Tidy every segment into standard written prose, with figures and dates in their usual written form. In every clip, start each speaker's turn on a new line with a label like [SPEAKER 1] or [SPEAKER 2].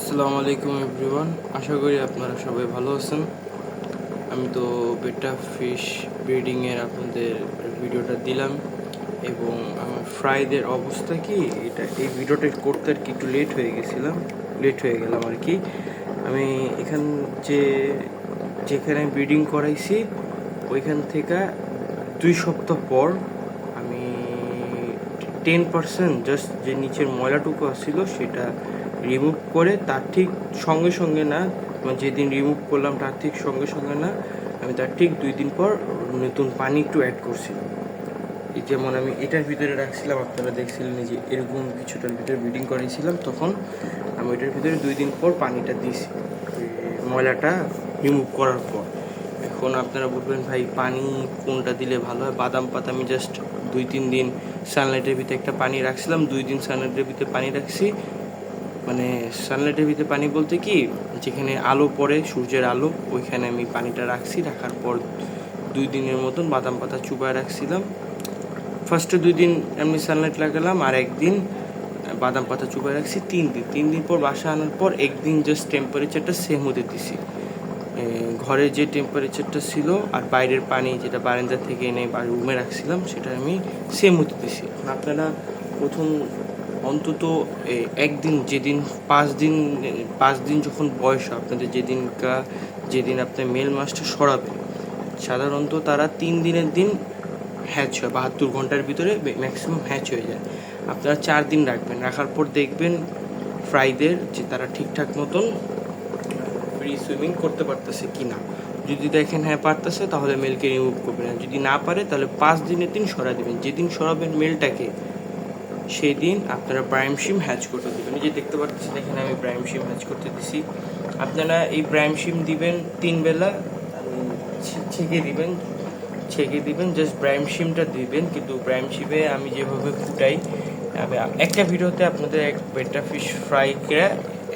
[SPEAKER 1] আসসালামু আলাইকুম এভরিওয়ান, আশা করি আপনারা সবাই ভালো আছেন। আমি তো বেটা ফিশ ব্রিডিংয়ের আপনাদের ভিডিওটা দিলাম এবং আমার ফ্রাইদের অবস্থা কি, এই ভিডিওটা করতে আর কি একটু লেট হয়ে গেলাম আর কি। আমি এখান যেখানে ব্রিডিং করাইছি ওইখান থেকে 2 সপ্তাহ পর আমি 10% জাস্ট যে নিচের ময়লাটুকু আসছিল সেটা রিমুভ করে, তার ঠিক সঙ্গে সঙ্গে না, মানে যেদিন রিমুভ করলাম তার ঠিক সঙ্গে সঙ্গে না, আমি তার ঠিক 2 দিন পর নতুন পানি একটু অ্যাড করছিলাম। এই যেমন আমি এটার ভিতরে রাখছিলাম, আপনারা দেখছিলেন যে এরকম কিছুটার ভিতরে ব্রিডিং করেছিলাম, তখন আমি এটার ভিতরে 2 দিন পর পানিটা দিয়েছি ময়লাটা রিমুভ করার পর। এখন আপনারা বলবেন ভাই পানি কোনটা দিলে ভালো হয়? বাদাম পাতা আমি জাস্ট 2-3 দিন সানলাইটের ভিতরে একটা পানি রাখছিলাম, 2 দিন সানলাইটের ভিতরে পানি রাখছি। মানে সানলাইটের ভিতরে পানি বলতে কি, যেখানে আলো পড়ে, সূর্যের আলো, ওইখানে আমি পানিটা রাখার পর 2 দিনের মতন বাদাম পাতা চুবায় রাখছিলাম। ফার্স্টে 2 দিন এমনি সানলাইট লাগালাম, আর একদিন বাদাম পাতা চুবায় রাখছি। 3 দিন পর বাসা আনার পর একদিন জাস্ট টেম্পারেচারটা সেম হতে দিছি, ঘরে যে টেম্পারেচারটা ছিল আর বাইরের পানি যেটা বারান্দা থেকে এনে বা রুমে রাখছিলাম সেটা আমি সেম হতে দিছি। আপনারা প্রথম অন্তত একদিন, যেদিন 5 দিন যখন বয়স আপনাদের, যেদিন আপনার মেল মাছটা সরাবে, সাধারণত তারা 3 দিনের দিন হ্যাচ হয়, 72 ঘন্টার ভিতরে ম্যাক্সিমাম হ্যাচ হয়ে যায়। আপনারা 4 দিন রাখবেন, রাখার পর দেখবেন ফ্রাইদের যে তারা ঠিকঠাক মতন ফ্রি সুইমিং করতে পারতেছে কি না। যদি দেখেন হ্যাঁ পারতেছে, তাহলে মেলকে রিমুভ করবেন, আর যদি না পারে তাহলে 5 দিনের দিন সরা দেবেন। যেদিন সরাবেন মেলটাকে, সেই দিন আপনারা প্রাইম শিম হ্যাচ করতে দেবেন। এই যে দেখতে পাচ্ছেন, এখানে আমি প্রাইম শিম হ্যাচ করতে দিছি। আপনারা এই প্রাইম শিম দিবেন 3 বেলা, ছেঁকে দিবেন জাস্ট প্রাইম শিমটা দিবেন। কিন্তু প্রাইম শিমে আমি যেভাবে ফুটাই, একটা ভিডিওতে আপনাদের এক বেটা ফিশ ফ্রাই করে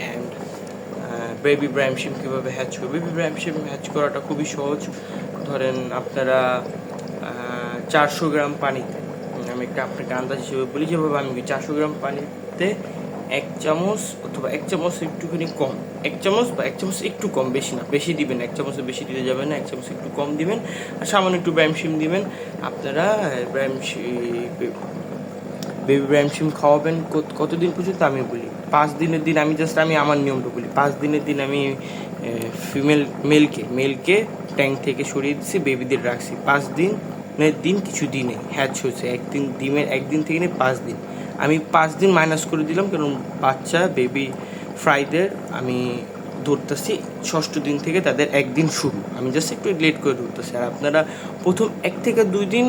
[SPEAKER 1] অ্যান্ড বেবি প্রাইম শিম কীভাবে হ্যাচ করবে। বেবি প্রাইম শিম হ্যাচ করাটা খুবই সহজ। ধরেন আপনারা 400 গ্রাম পানিতে, আমি একটা আপনাকে আন্দাজ হিসেবে বলি, যেভাবে আমি 400 গ্রাম পানিতে 1 চামচ অথবা 1 চামচ একটুখানি কম, 1 চামচ বা 1 চামচ একটু কম, বেশি না, বেশি দিবেন, 1 চামচে বেশি দিতে যাবেন না, 1 চামচ একটু কম দিবেন, আর সামান্য একটু ব্রাইম শিম দিবেন। আপনারা বেবি ব্রাইম শিম খাওয়াবেন কতদিন পর্যন্ত আমি বলি। 5 দিনের দিন আমি আমার নিয়মটা বলি। 5 দিনের দিন আমি মেলকে ট্যাঙ্ক থেকে সরিয়ে দিচ্ছি, বেবিদের রাখছি 5 দিনের দিন। কিছু দিনে হ্যাচ হয়েছে একদিন থেকে নিয়ে 5 দিন, আমি 5 দিন মাইনাস করে দিলাম, কারণ বাচ্চা বেবি ফ্রাইদের আমি ধরতেছি 6ষ্ঠ দিন থেকে তাদের একদিন শুরু, আমি জাস্ট একটু লেট করে ধরতেছি। আর আপনারা প্রথম 1 থেকে 2 দিন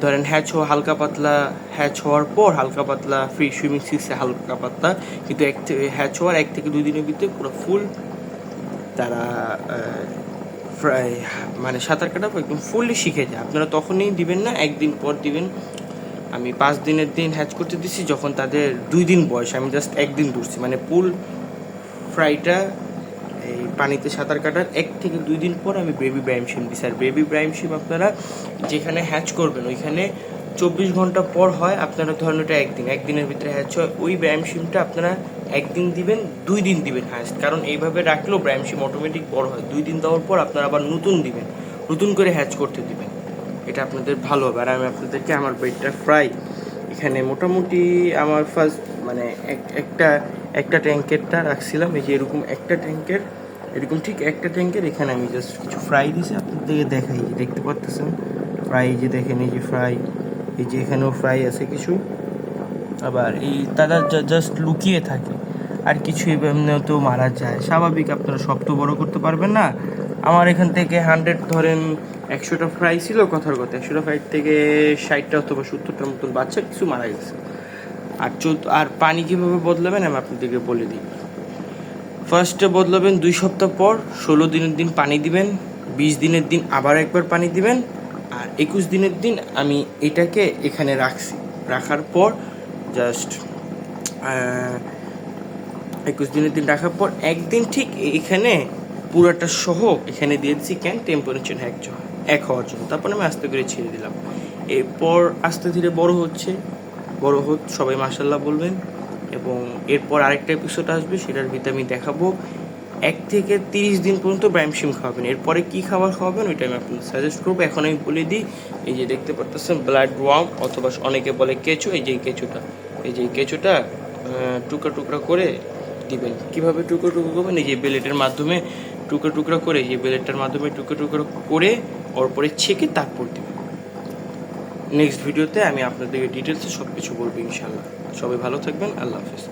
[SPEAKER 1] ধরেন হালকা পাতলা হ্যাচ হওয়ার পর হালকা পাতলা ফ্রি সুইমিং শিখছে, হালকা পাতলা, কিন্তু হ্যাচ হওয়ার 1 থেকে 2 দিনের ভিতরে পুরো ফুল তারা মানে সাঁতার কাটা একদম ফুললি শিখে যায়। আপনারা তখনই দিবেন না, একদিন পর দিবেন। আমি 5 দিনের দিন হ্যাচ করতে দিচ্ছি যখন তাদের 2 দিন বয়স, আমি জাস্ট একদিন ধরছি, মানে পুল ফ্রাইটা এই পানিতে সাঁতার কাটার 1 থেকে 2 দিন পর আমি বেবি ব্রাইম শিম দিচ্ছি। আর বেবি ব্রাইম শিম আপনারা যেখানে হ্যাচ করবেন ওইখানে 24 ঘন্টা পর হয়। আপনারা ধরেন ওটা একদিনের ভিতরে হ্যাচ হয়, ওই ব্রাইম শিমটা আপনারা 1 দিন দিবেন, 2 দিন দিবেন হায়েস্ট, কারণ এইভাবে রাখলেও ব্রাইম শিম অটোমেটিক বড় হয়। 2 দিন দেওয়ার পর আপনারা আবার নতুন করে হ্যাচ করতে দিবেন, এটা আপনাদের ভালো হবে। আর আমি আপনাদেরকে আমার বেডটা ফ্রাই এখানে মোটামুটি আমার ফার্স্ট মানে একটা ট্যাঙ্কেরটা রাখছিলাম, এই যে এরকম ঠিক একটা ট্যাঙ্কের এখানে আমি জাস্ট কিছু ফ্রাই দিয়েছি। আপনাদেরকে দেখাই, দেখতে পাচ্ছেন ফ্রাই, যে দেখেন এই যে ফ্রাই, এই যে এখানেও ফ্রাই আছে কিছু, আবার এই তারা জাস্ট লুকিয়ে থাকে, আর কিছু এমনিও তো মারা যায়, স্বাভাবিক। আপনারা সব তো বড় করতে পারবেন না। আমার এখান থেকে 100 ধরেন 100টা ফ্রাই ছিল, কথার কথা 100টা ফ্রাই থেকে 60টা অথবা 70টার মতন বাচ্চা কিছু মারা গেছে। আর পানি কীভাবে বদলাবেন আমি আপনাদেরকে বলে দিই। ফার্স্টে বদলাবেন 2 সপ্তাহ পর, 16 দিনের দিন পানি দিবেন, 20 দিনের দিন আবার একবার পানি দিবেন, আর 21 দিনের দিন আমি এটাকে এখানে রাখার পর জাস্ট 21 দিনের দিন রাখার পর একদিন ঠিক এখানে পুরাটা সহ এখানে দিয়ে দিচ্ছি টেম্পারেচার এক হওয়ার জন্য। তারপর আমি আস্তে করে ছেড়ে দিলাম। এরপর আস্তে ধীরে বড় হচ্ছে, সবাই মাশাআল্লাহ বলবেন। এবং এরপর আরেকটা এপিসোড আসবে, সেটার ভিতরে আমি দেখাবো 1 থেকে 30 দিন পর্যন্ত ব্রাইমশিম খাওয়াবেন। এরপরে কী খাবার খাওয়াবেন ওইটা আমি আপনাদের সাজেস্ট করবো। এখন আমি বলে দিই, এই যে দেখতে পাচ্ছেন ব্লাড ওয়ার্ম অথবা অনেকে বলে কেঁচো, এই যে কেঁচোটা, এই যে কেঁচোটা টুকরা টুকরা করে দিবেন। কীভাবে টুকরো টুকরো করবেন, এই যে বেলেটের মাধ্যমে টুকরো টুকরো করে, এই যে বেলেটটার মাধ্যমে টুকরো টুকরো করে ওর পরে ছেঁকে তারপর দিবেন। নেক্সট ভিডিওতে আমি আপনাদেরকে ডিটেলসে সব কিছু বলবো ইনশাল্লাহ। সবাই ভালো থাকবেন, আল্লাহ হাফিজ।